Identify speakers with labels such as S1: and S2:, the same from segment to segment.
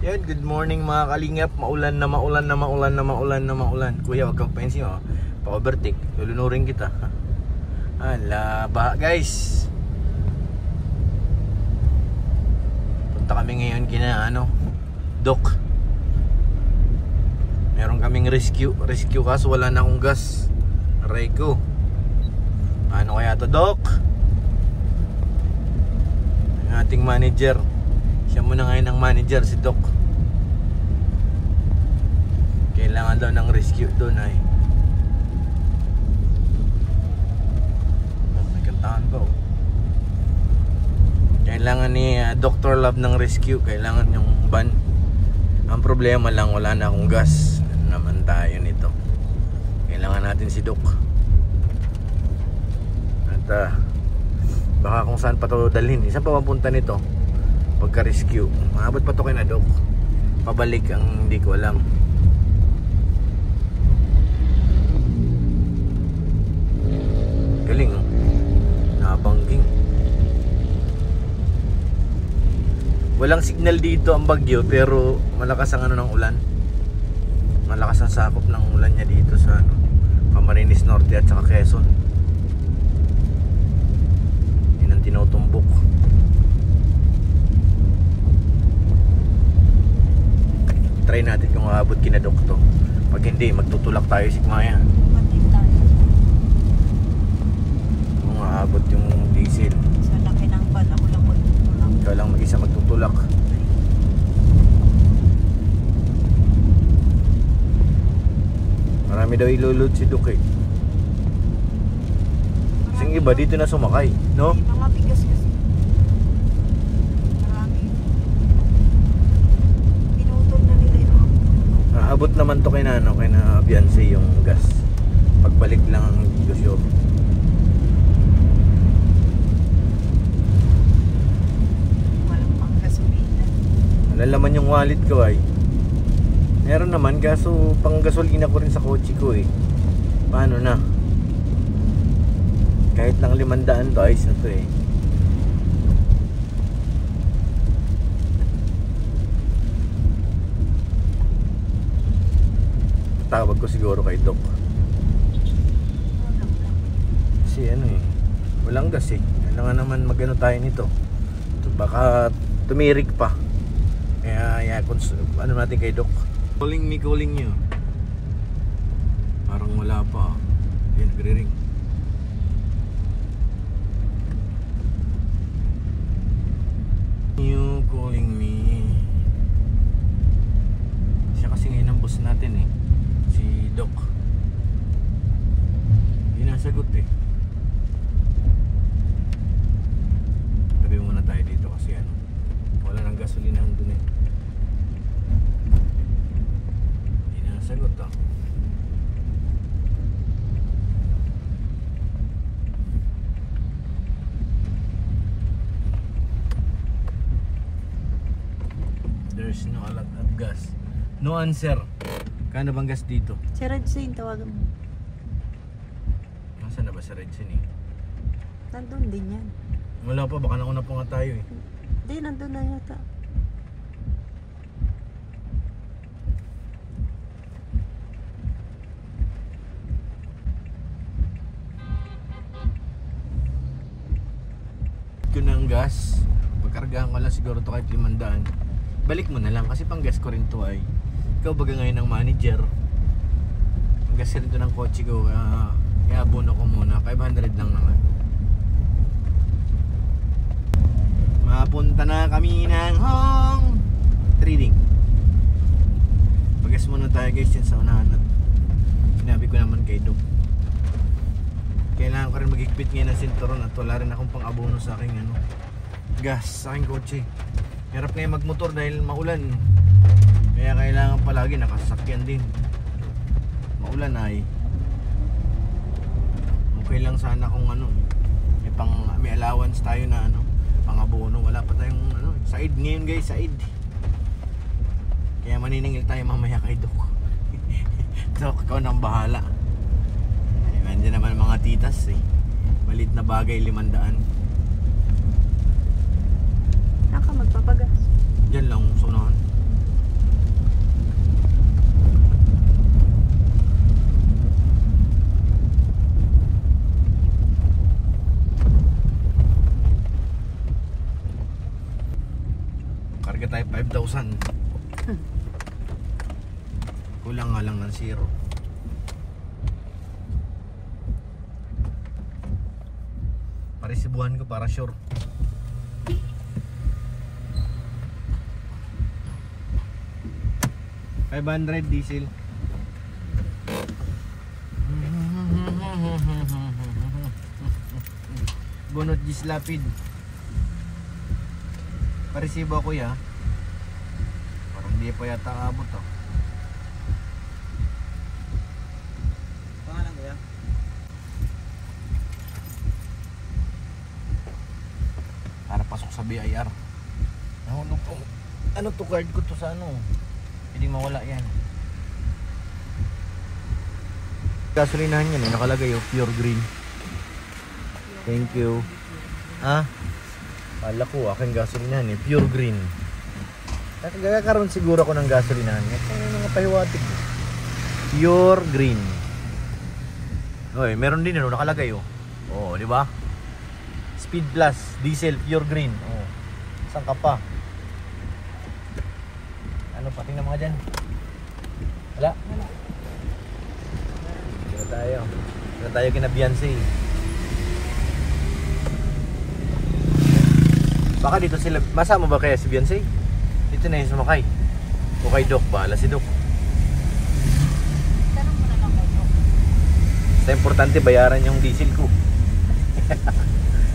S1: Yan, good morning mga kalingap. Maulan na maulan na maulan na maulan na maulan. Kuya, wag kang pensi mo. Pa-overtake. Lulunurin kita. Ala, baha guys. Punta kami ngayon kina Doc. Meron kaming rescue kaso wala na akong gas. Aray ko. Ano kaya to, Doc? Ang ating manager. Siya muna ngayon ang manager, si Doc. Kailangan daw ng rescue doon ay. May kantahan pa oh. Kailangan ni Dr. Love ng rescue. Kailangan yung van. Ang problema lang, wala na akong gas. Ano naman tayo nito. Kailangan natin si Doc. At baka kung saan pa ito dalhin. Saan pa mapunta nito pagka-rescue? Maabot pa ito kay na Doc. Pabalik ang hindi ko alam. Galing oh. Nabangking. Walang signal dito ang bagyo, pero malakas ang ng ulan. Malakas ang sakop ng ulan niya dito sa Camarines Norte at saka Quezon. Yun ang tinutumbok. Try natin kung aabot kina Doc to. Pag hindi, magtutulak tayo si Maya. Kung aabot yung diesel.
S2: Sa laki ng van, ako lang magtutulak.
S1: Ikaw lang mag-isa magtutulak. Marami daw ilulod si Doc eh. Kasing iba dito na sumakay, no?
S2: Mga bigas kasi. Marami. Pinutol na nila yung
S1: Abot naman to kay na Beyonce yung gas. Pagbalik lang ang Diyos.
S2: walang pang gasolina.
S1: Nalalaman yung wallet ko ay. Meron naman kaso pang gasolina ko rin sa kotse ko eh. Paano na? Kahit lang 500 to, ayos na to eh. Tawag ko siguro kay Doc. Kasi walang gas eh. Kailangan naman magano tayo nito. Baka tumirik pa. Kaya natin kay Doc. Calling you. Parang wala pa. Yan, nagre-ring. You calling me. Siya kasi ngayon ang boss natin eh. Si Doc. Hindi nasagot eh. Tabi muna tayo dito kasi wala nang gasolinahan dun eh. Hindi nasagot ah. There's no alat at gas. No answer. Kano bang gas dito?
S2: Si Redsin, tawagan mo.
S1: Nasaan na ba si Redsin eh?
S2: Nandun din yan.
S1: Wala pa, baka nauna pa nga tayo eh.
S2: Hindi, nandun na yata.
S1: Ko ng gas. Pagkargahan ko lang siguro to kahit 500. Balik mo na lang kasi pang gas ko rin to ay. Ikaw baga ngayon ng manager. Ang gas rin to ng kotse ko. Iabono ko muna. 500 lang naman. Mapunta na kami ng Hong Trading. Bagas muna tayo guys yan sa unahan. Sinabi ko naman kay Doc. Kailangan ko rin mag-higpit ngayon ng sinturon at wala rin akong pang-abono sa aking gas sa aking kotse. Hirap ngayon magmotor dahil maulan. Kaya kailangan palagi nakasakyan din. Maulan ay. Okay lang sana kung may allowance tayo na pang-abono. Wala pa tayong side ngayon guys, side. Kaya maniningil tayo mamaya kay Doc. Doc, ikaw nang bahala. Nandiyan naman mga titas eh. Malit na bagay 500.
S2: Saan ka magpapagas?
S1: Diyan lang sa unahan. 1,000. Kulang nga lang ng 0. Parisibuhan ko para sure. $500 diesel. Bunot gislapid. Parisibo ako ya. Parang di pa yata abot oh.
S3: Pangalan ko yan?
S1: Para pasok sa BIR. Nahulog ko. Ano to, card ko to sa ano? Hindi mawala yan. Gasolinahan yan eh, nakalagay oh, pure green. Thank you. Ha? Kala ko aking gasolinahan eh, pure green. Gagakaroon siguro ako ng gasolinahan. Ito yung mga pahiwatik. Pure green. Oy, meron din ano, nakalagay oh. Oh, di ba? Speed Plus, diesel, pure green. Oh. Saan ka pa? Ano pa tingnan mga dyan? Wala? Wala. Dito tayo. Dito tayo kina Beyonce. Baka dito sila, masama ba kaya si Beyonce? Dito na yung sumakay. O kay Doc, bahala si Doc.
S2: Tanong mo na lang kay Doc.
S1: Basta importante bayaran yung diesel ko.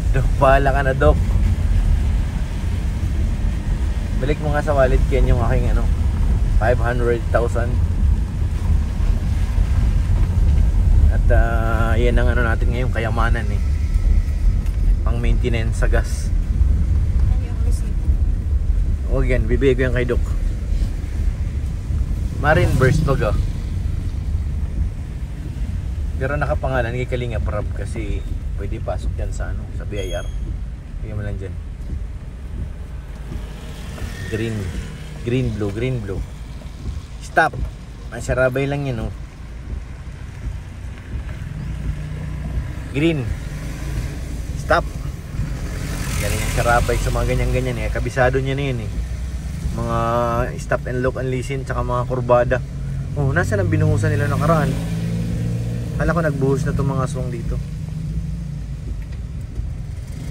S1: Doc, bahala ka na Doc. Balik mo nga sa wallet Ken yung aking ano 500,000. At yan ang ano natin ngayon, kayamanan eh. Pang maintenance sa gas.
S2: Ano yung receipt?
S1: O yan, bibigay ko yan kay Doc. Marine burst to go. Pero nakapangalan kay Kalinga Prab kasi pwede pasok yan sa ano, sa BIR. Kaya mo lang dyan. Green blue. Stop. Masarabay lang yan oh. Green. Stop. Galing yung sarabay sa mga ganyan eh. Kabisado niya na yun eh. Mga stop and look and listen tsaka mga kurbada. Oh, nasaan ang binuhusan nila nakaraan? Kala ko nagbuhos na itong mga aswang dito.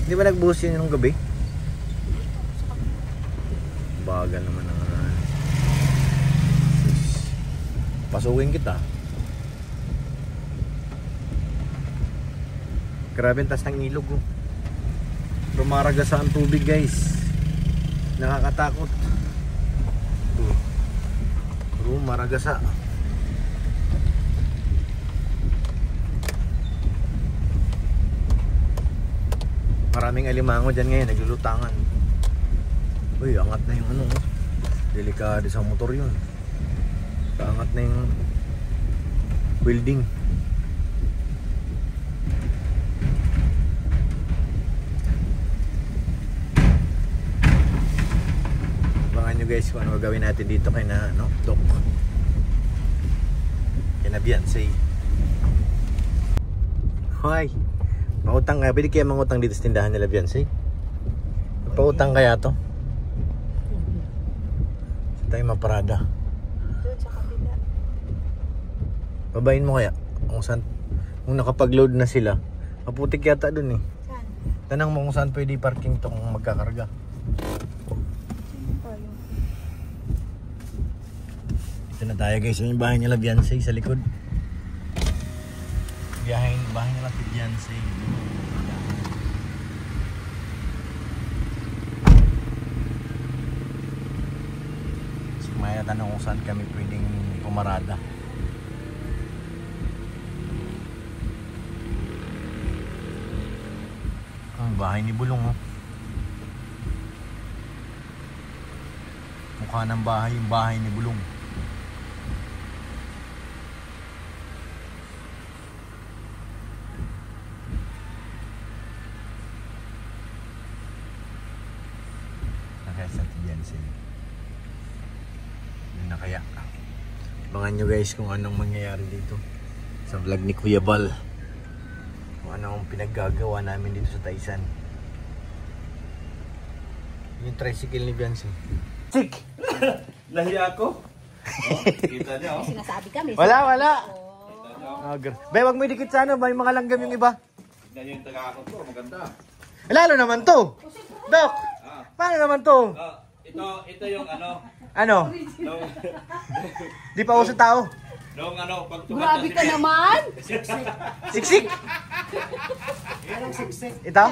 S1: Hindi ba nagbuhos yun yung gabi? Bagal naman ang pasukin kita. Grabe ang tas ng ilog oh. Lumaragasa ang tubig guys. Nakakatakot. Lumaragasa. Maraming alimango dyan ngayon, naglulutangan. Uy, angat na yung ano. Delikado sa motor yun. Angat na yung building. Abangan nyo guys kung ano gagawin natin dito kay na ano, Doc. Kaya na Beyonce. Hoy, pautang nga. Pwede kaya mangutang dito sa tindahan nila Beyonce? Pautang kaya to? Tayo maparada.
S2: Doon sa kabila.
S1: Babayin mo kaya kung saan, kung nakapag-load na sila. Maputik yata dun eh.
S2: Saan?
S1: Tanang mo kung saan pwede parking to kung magkakarga.
S2: Sino tayo?
S1: Ito na tayo guys, yung bahay nila Beyonce sa likod. Bahay nila Beyonce. Maya tanong kung saan kami pwedeng pumarada. Ang bahay ni Bulong oh. Mukha ng bahay yung bahay ni Bulong. Nakasa Beyonce. Na kaya abangan nyo guys kung anong mangyayari dito sa vlog ni Kuya Bal, kung anong pinaggagawa namin dito sa Taisan. Yung tricycle ni Beyonce Chick.
S3: Nahiya ako. Oh, kita niyo.
S2: May sinasabi kami.
S1: Wala.
S2: Oh.
S1: Be, wag mo idikit sa ano, may mga langgam yung iba.
S3: Tignan niyo yung taga-akot ko, maganda.
S1: Lalo naman to. Dok,
S3: Ah.
S1: paano naman to?
S3: Oh, ito yung ano,
S1: Ano?
S3: nung,
S1: Di pa uso tao.
S3: nung ano, pag
S2: Grabe ka naman!
S1: Siksik? Ito?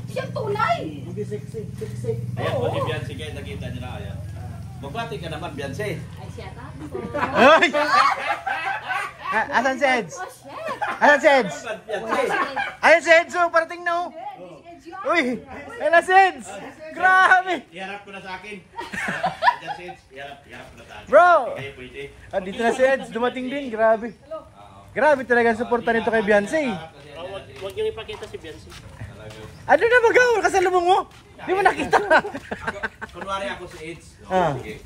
S2: Siyang tunay!
S3: Ayan po si Beyonce, kaya nakita niyo na, ayan. Magbati ka naman, Beyonce.
S2: Ay, siya ta.
S1: Ay! Asan si Eds?
S2: Oh, shit!
S1: Asan si Eds?
S3: Beyonce.
S1: Ayun si Eds, oh, parating na oh. Uy! Ayun na si Eds! Grabe!
S3: Iharap ko na sa akin. Beyonce, iharap ko na sa akin.
S1: Bro!
S3: Okay, pwede.
S1: Ah, dito na si Eds, dumating din, grabe. Grabe talaga ang suporta nito kay Beyonce.
S4: Huwag niyong ipakita si Beyonce.
S1: Ano na magaw? Kasalubong mo? Di mo nakita.
S3: Kunwari ako si Eds.
S1: Ah.
S3: Sige.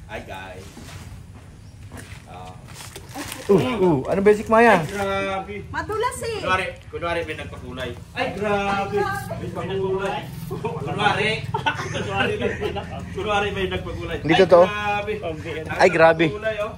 S3: Hi guys. Ah.
S1: Ano basic Maya?
S3: Grabe.
S2: Madulas eh!
S3: Kunwari may nagpakulay. Ay, grabe. May nagpakulay. Kunwari may nagpakulay.
S1: Hindi totoo.
S3: Grabe.
S1: Ay, grabe.
S3: Nagpakulay, oh.